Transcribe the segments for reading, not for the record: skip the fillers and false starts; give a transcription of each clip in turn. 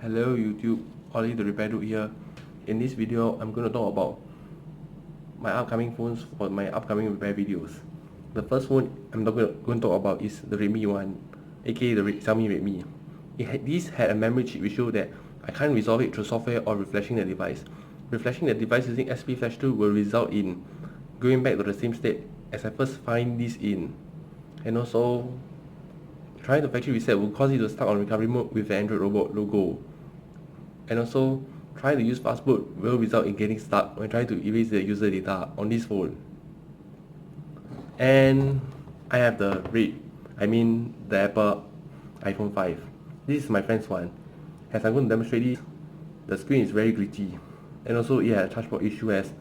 Hello YouTube, Ollie the Repair Dude here. In this video, I'm going to talk about my upcoming phones for my upcoming repair videos. The first phone I'm going to talk about is the Redmi one, aka the Xiaomi Redmi. This had a memory chip which showed that I can't resolve it through software or refreshing the device. Refreshing the device using SP Flash 2 will result in going back to the same state as I first find this in. And also, trying to factory reset will cause it to stuck on recovery mode with the Android robot logo. And also, trying to use fastboot will result in getting stuck when trying to erase the user data on this phone. And I have the the Apple iPhone 5. This is my friend's one. As I'm going to demonstrate this, the screen is very glitchy. And also it has a charge port issue as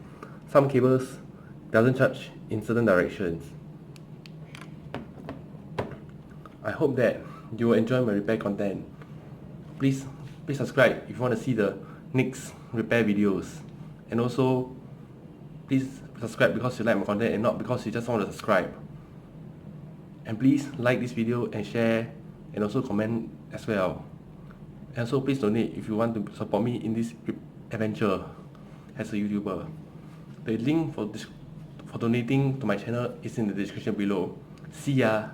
some cables doesn't charge in certain directions. I hope that you will enjoy my repair content. Please subscribe if you want to see the next repair videos. And also, please subscribe because you like my content and not because you just want to subscribe. And please like this video and share and also comment as well. And also please donate if you want to support me in this adventure as a YouTuber. The link for donating to my channel is in the description below. See ya!